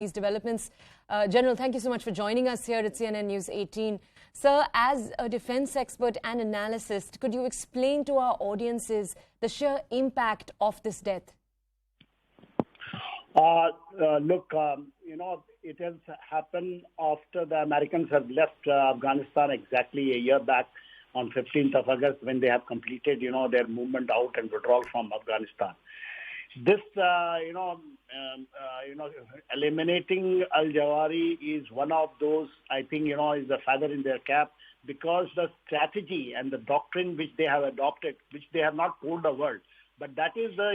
these developments. General, thank you so much for joining us here at CNN News 18. Sir, as a defense expert and analyst, could you explain to our audiences the sheer impact of this death? Look, it has happened after the Americans have left Afghanistan exactly a year back on 15th of August when they have completed, their movement out and withdrawal from Afghanistan. This, eliminating al-Zawahiri is one of those, I think, is a feather in their cap, because the strategy and the doctrine which they have adopted, which they have not told the world, but that is the,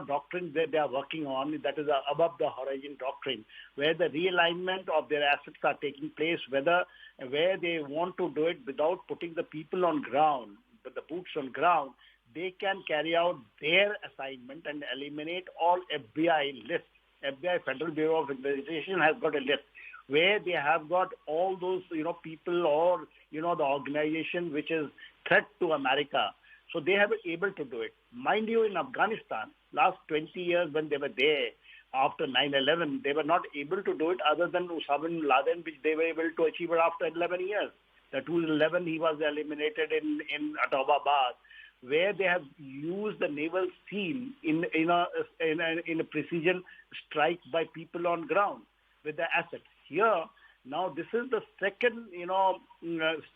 doctrine that they are working on. That is above the horizon doctrine, where the realignment of their assets are taking place, where they want to do it without putting the people on ground, but the boots on ground. They can carry out their assignment and eliminate all FBI lists. FBI, Federal Bureau of Investigation, has got a list where they have got all those, people or, the organization which is threat to America. So they have been able to do it. Mind you, in Afghanistan, last 20 years when they were there, after 9/11, they were not able to do it other than Osama bin Laden, which they were able to achieve it after 11 years. The 2011, he was eliminated in Abbottabad, where they have used the naval seal in a precision strike by people on ground with the assets. Here, now this is the second,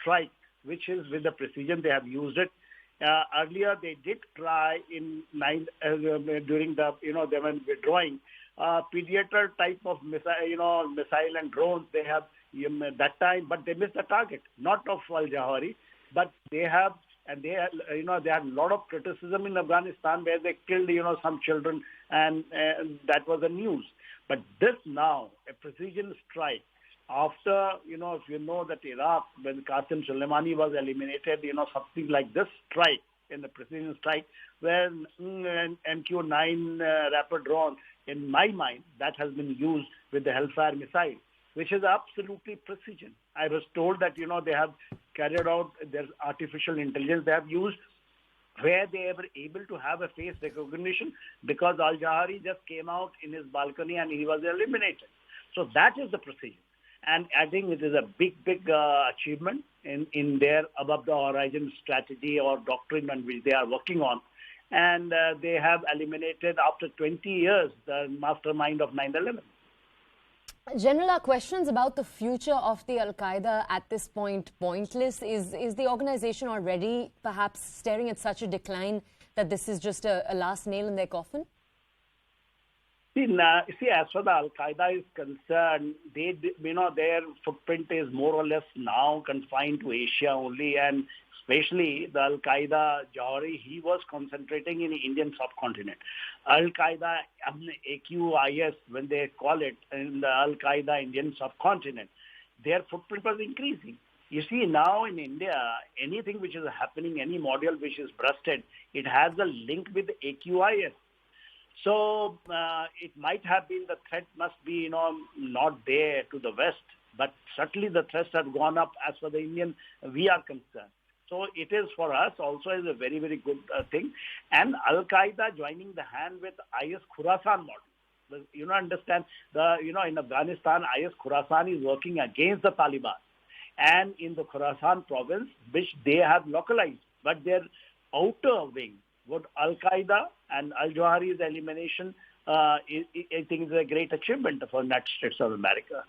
strike, which is with the precision they have used it. Earlier, they did try during the, they were withdrawing, Predator type of missile and drones. They have that time, but they missed the target, not of al-Zawahiri, but they have. And they had a lot of criticism in Afghanistan where they killed, some children, and that was the news. But this now, a precision strike, after, if you know that Iraq, when Qasem Soleimani was eliminated, something like this strike, in the precision strike, where MQ-9 rapid drone, in my mind, that has been used with the Hellfire missile, which is absolutely precision. I was told that, they have carried out their artificial intelligence they have used, where they were able to have a face recognition, because al-Zawahiri just came out in his balcony and he was eliminated. So that is the precision. And I think it is a big achievement in their above the horizon strategy or doctrine on which they are working on. And they have eliminated, after 20 years, the mastermind of 9/11. General, are questions about the future of the Al-Qaeda at this point pointless? Is the organization already perhaps staring at such a decline that this is just a last nail in their coffin? See, as far as the Al-Qaeda is concerned, their footprint is more or less now confined to Asia only, and especially the Al-Qaeda Zawahiri, he was concentrating in the Indian subcontinent. Al-Qaeda, AQIS, when they call it, in the Al-Qaeda Indian subcontinent, their footprint was increasing. You see, now in India, anything which is happening, any module which is busted, it has a link with AQIS. So it might have been the threat must be, not there to the West, but certainly the threats have gone up as far as the Indian we are concerned. So it is for us also is a very, very good thing. And Al-Qaeda joining the hand with IS Khurasan model. Understand, in Afghanistan, IS Khurasan is working against the Taliban. And in the Khurasan province, which they have localized, but their outer wing, what Al-Qaeda and al-Zawahiri's elimination, I think is a great achievement for the United States of America.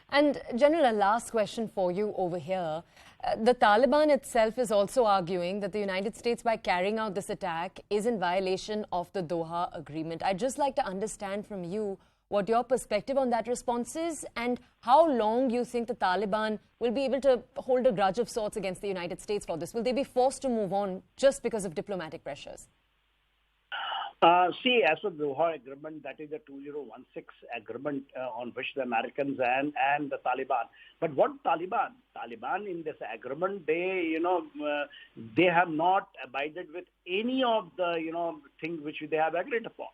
And General, a last question for you over here. The Taliban itself is also arguing that the United States, by carrying out this attack, is in violation of the Doha Agreement. I'd just like to understand from you what your perspective on that response is, and how long you think the Taliban will be able to hold a grudge of sorts against the United States for this. Will they be forced to move on just because of diplomatic pressures? See, as for the Doha Agreement, that is the 2016 agreement on which the Americans and the Taliban. But what Taliban? Taliban in this agreement, they have not abided with any of the, things which they have agreed upon.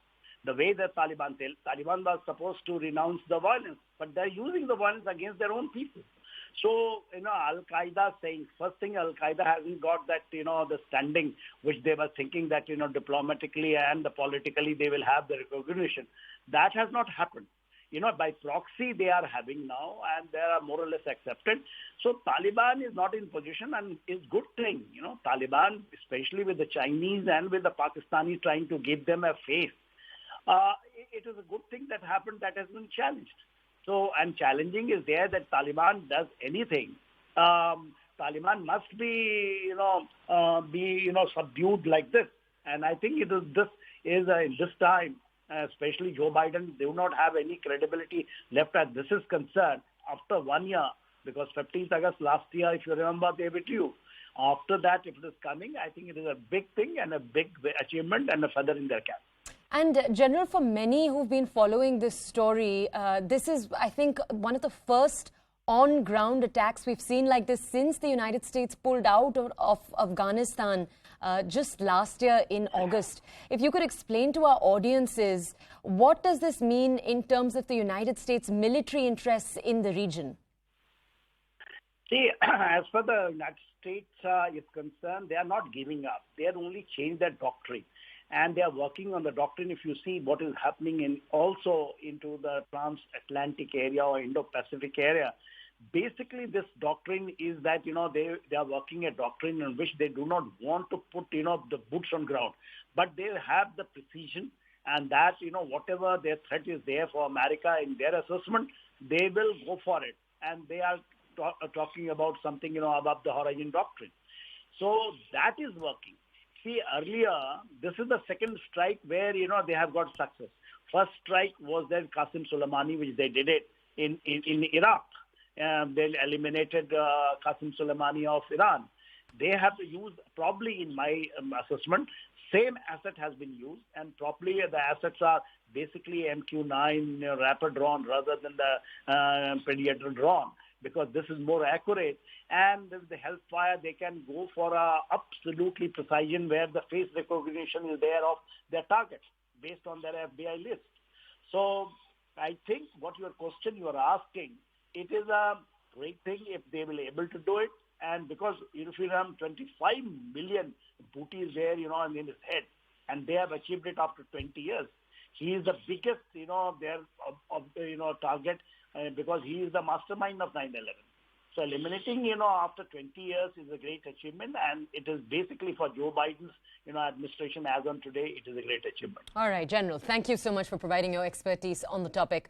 The way the Taliban was supposed to renounce the violence, but they're using the violence against their own people. So, Al-Qaeda saying, first thing, Al-Qaeda hasn't got that, the standing which they were thinking that, diplomatically and politically they will have the recognition. That has not happened. by proxy they are having now, and they are more or less accepted. So Taliban is not in position, and it's good thing. Taliban, especially with the Chinese and with the Pakistanis trying to give them a face, it is a good thing that happened that has been challenged. So, and challenging is there that Taliban does anything. Taliban must be, subdued like this. And I think this is this time, especially Joe Biden, they do not have any credibility left as this is concerned after 1 year, because 15th August last year, if you remember, they withdrew. After that, if it is coming, I think it is a big thing and a big achievement and a feather in their cap. And General, for many who've been following this story, this is, I think, one of the first on-ground attacks we've seen like this since the United States pulled out of Afghanistan just last year in August. If you could explain to our audiences, what does this mean in terms of the United States military interests in the region? See, as far as the United States is concerned, they are not giving up. They have only changed their doctrine. And they are working on the doctrine. If you see what is happening also into the transatlantic area or Indo-Pacific area, basically this doctrine is that, they are working a doctrine in which they do not want to put, the boots on ground. But they have the precision, and that, whatever their threat is there for America in their assessment, they will go for it. And they are talking about something, above the horizon doctrine. So that is working. See, earlier, this is the second strike where, they have got success. First strike was then Qasem Soleimani, which they did it in Iraq. They eliminated Qasem Soleimani of Iran. They have used, probably in my assessment, same asset has been used, and probably the assets are basically MQ-9 rapid drone rather than the Predator drone, because this is more accurate. And with the Hellfire, they can go for absolutely precision where the face recognition is there of their targets based on their FBI list. So I think what your question you are asking, it is a great thing if they will able to do it. And because if you have 25 million booty is there, in his head, and they have achieved it after 20 years. He is the biggest, their target because he is the mastermind of 9/11. So eliminating, after 20 years is a great achievement, and it is basically for Joe Biden's, administration as on today, it is a great achievement. All right, General, thank you so much for providing your expertise on the topic.